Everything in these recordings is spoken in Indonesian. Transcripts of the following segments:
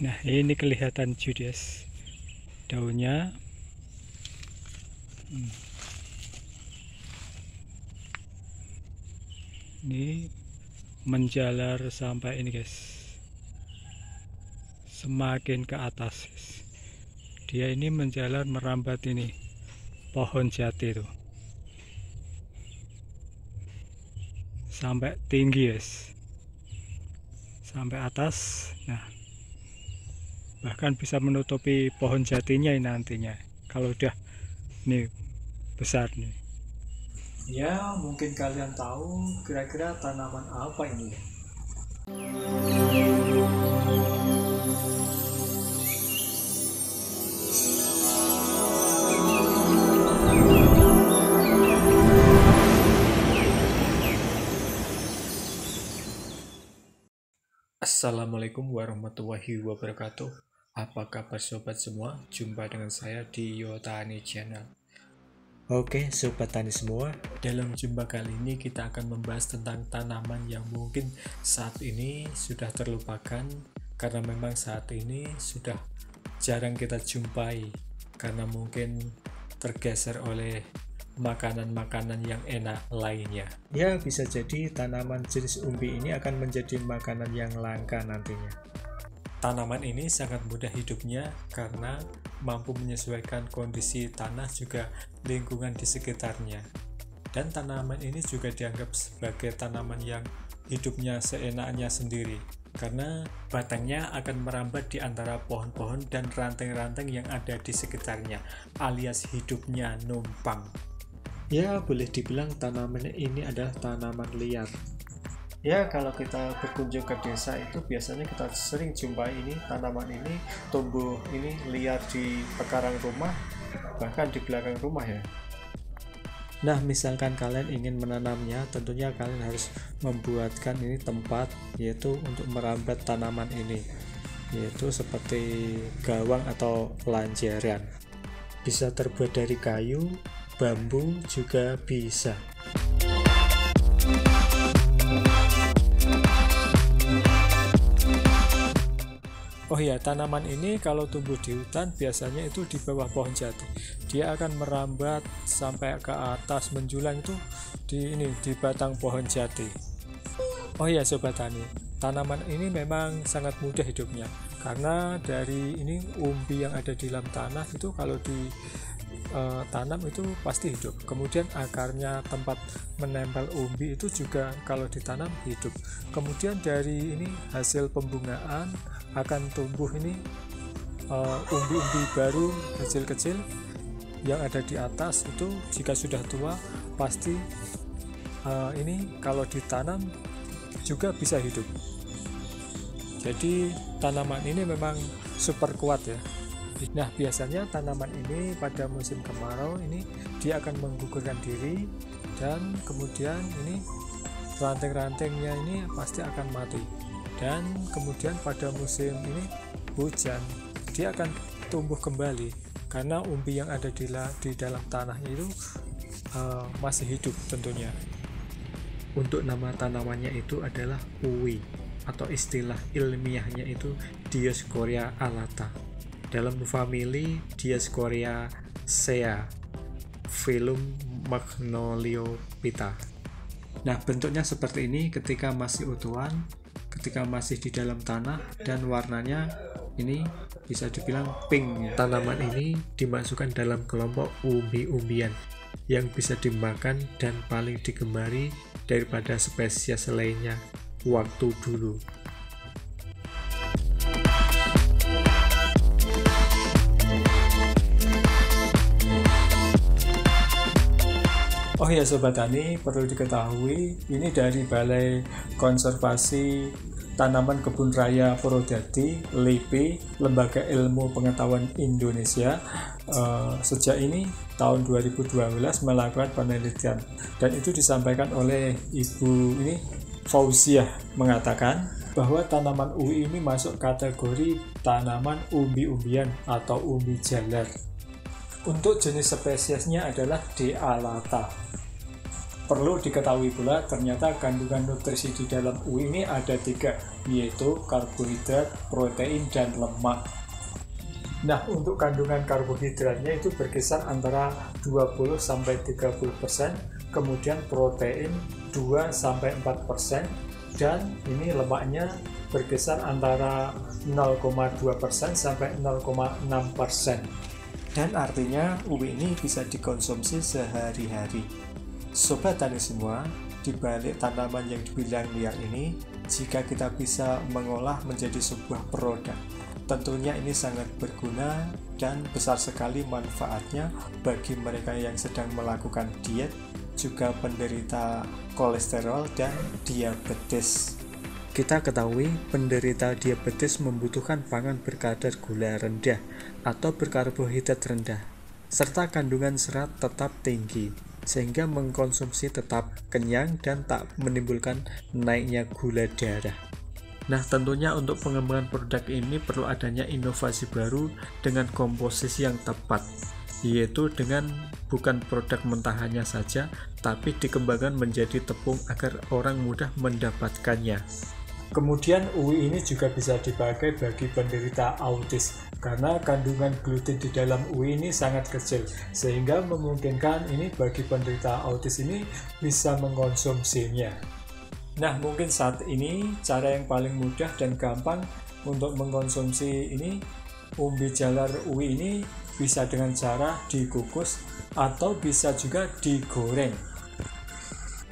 Nah, ini kelihatan judes daunnya. Ini menjalar sampai ini guys, semakin ke atas guys. Dia ini menjalar merambat ini pohon jati tuh sampai tinggi guys, sampai atas. Nah, bahkan bisa menutupi pohon jatinya ini nantinya kalau udah nih besar nih. Ya, mungkin kalian tahu kira-kira tanaman apa ini. Assalamualaikum warahmatullahi wabarakatuh. Apa kabar sobat semua? Jumpa dengan saya di Yotani Channel. Oke sobat tani semua, dalam jumpa kali ini kita akan membahas tentang tanaman yang mungkin saat ini sudah terlupakan, karena memang saat ini sudah jarang kita jumpai karena mungkin tergeser oleh makanan-makanan yang enak lainnya. Ya, bisa jadi tanaman jenis umbi ini akan menjadi makanan yang langka nantinya. Tanaman ini sangat mudah hidupnya karena mampu menyesuaikan kondisi tanah juga lingkungan di sekitarnya. Dan tanaman ini juga dianggap sebagai tanaman yang hidupnya seenaknya sendiri, karena batangnya akan merambat di antara pohon-pohon dan ranting-ranting yang ada di sekitarnya, alias hidupnya numpang. Ya, boleh dibilang tanaman ini adalah tanaman liar. Ya, kalau kita berkunjung ke desa itu biasanya kita sering jumpai ini tanaman ini tumbuh ini liar di pekarangan rumah, bahkan di belakang rumah ya. Nah, misalkan kalian ingin menanamnya, tentunya kalian harus membuatkan ini tempat, yaitu untuk merambat tanaman ini, yaitu seperti gawang atau lanjaran. Bisa terbuat dari kayu, bambu juga bisa. Oh iya, tanaman ini kalau tumbuh di hutan biasanya itu di bawah pohon jati. Dia akan merambat sampai ke atas menjulang itu di batang pohon jati. Oh iya sobat tani, tanaman ini memang sangat mudah hidupnya karena dari ini umbi yang ada di dalam tanah itu kalau tanam itu pasti hidup. Kemudian akarnya tempat menempel umbi itu juga kalau ditanam hidup. Kemudian dari ini hasil pembungaan akan tumbuh ini umbi-umbi baru kecil-kecil yang ada di atas itu jika sudah tua pasti ini kalau ditanam juga bisa hidup. Jadi tanaman ini memang super kuat ya. Nah, biasanya tanaman ini pada musim kemarau ini dia akan menggugurkan diri dan kemudian ini ranting-rantingnya ini pasti akan mati. Dan kemudian pada musim ini hujan dia akan tumbuh kembali karena umbi yang ada di dalam tanahnya itu masih hidup tentunya. Untuk nama tanamannya itu adalah uwi atau istilah ilmiahnya itu Dioscorea alata. Dalam famili Dioscoreaceae, filum Magnoliophyta. Nah, bentuknya seperti ini ketika masih utuhan, ketika masih di dalam tanah, dan warnanya ini bisa dibilang pink. Tanaman ini dimasukkan dalam kelompok umbi-umbian yang bisa dimakan dan paling digemari daripada spesies lainnya waktu dulu. Oh ya sobat tani, perlu diketahui ini dari Balai Konservasi Tanaman Kebun Raya Purwodadi, LIPI, Lembaga Ilmu Pengetahuan Indonesia, sejak ini tahun 2012 melakukan penelitian, dan itu disampaikan oleh Ibu ini Fauziah, mengatakan bahwa tanaman uwi ini masuk kategori tanaman umbi-umbian atau umbi jalar. Untuk jenis spesiesnya adalah D. alata. perlu diketahui pula ternyata kandungan nutrisi di dalam uwi ini ada 3, yaitu karbohidrat, protein, dan lemak. Nah, untuk kandungan karbohidratnya itu berkisar antara 20-30%, kemudian protein 2-4%, dan ini lemaknya berkisar antara 0,2% sampai 0,6%. Dan artinya uwi ini bisa dikonsumsi sehari-hari. Sobat tani semua, di balik tanaman yang dibilang liar ini, jika kita bisa mengolah menjadi sebuah produk, tentunya ini sangat berguna dan besar sekali manfaatnya bagi mereka yang sedang melakukan diet, juga penderita kolesterol dan diabetes. Kita ketahui penderita diabetes membutuhkan pangan berkadar gula rendah atau berkarbohidrat rendah, serta kandungan serat tetap tinggi, sehingga mengkonsumsi tetap kenyang dan tak menimbulkan naiknya gula darah. Nah, tentunya untuk pengembangan produk ini perlu adanya inovasi baru dengan komposisi yang tepat, yaitu dengan bukan produk mentahannya saja, tapi dikembangkan menjadi tepung agar orang mudah mendapatkannya. Kemudian uwi ini juga bisa dipakai bagi penderita autis karena kandungan gluten di dalam uwi ini sangat kecil, sehingga memungkinkan ini bagi penderita autis ini bisa mengkonsumsinya. Nah, mungkin saat ini cara yang paling mudah dan gampang untuk mengkonsumsi ini umbi jalar uwi ini bisa dengan cara dikukus atau bisa juga digoreng.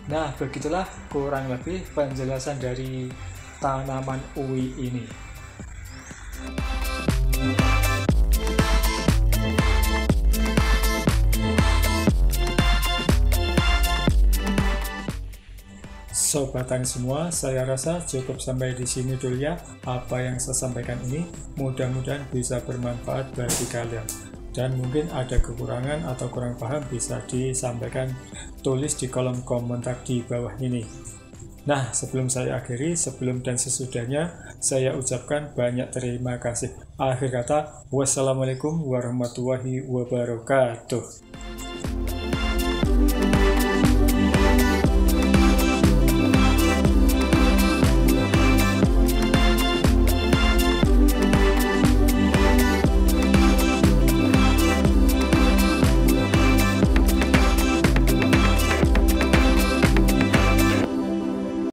Nah, begitulah kurang lebih penjelasan dari tanaman uwi ini. Sobat tani semua, saya rasa cukup sampai di sini dulu ya. Apa yang saya sampaikan ini mudah-mudahan bisa bermanfaat bagi kalian. Dan mungkin ada kekurangan atau kurang paham bisa disampaikan, tulis di kolom komentar di bawah ini. Nah, sebelum saya akhiri, sebelum dan sesudahnya, saya ucapkan banyak terima kasih. Akhir kata, wassalamualaikum warahmatullahi wabarakatuh.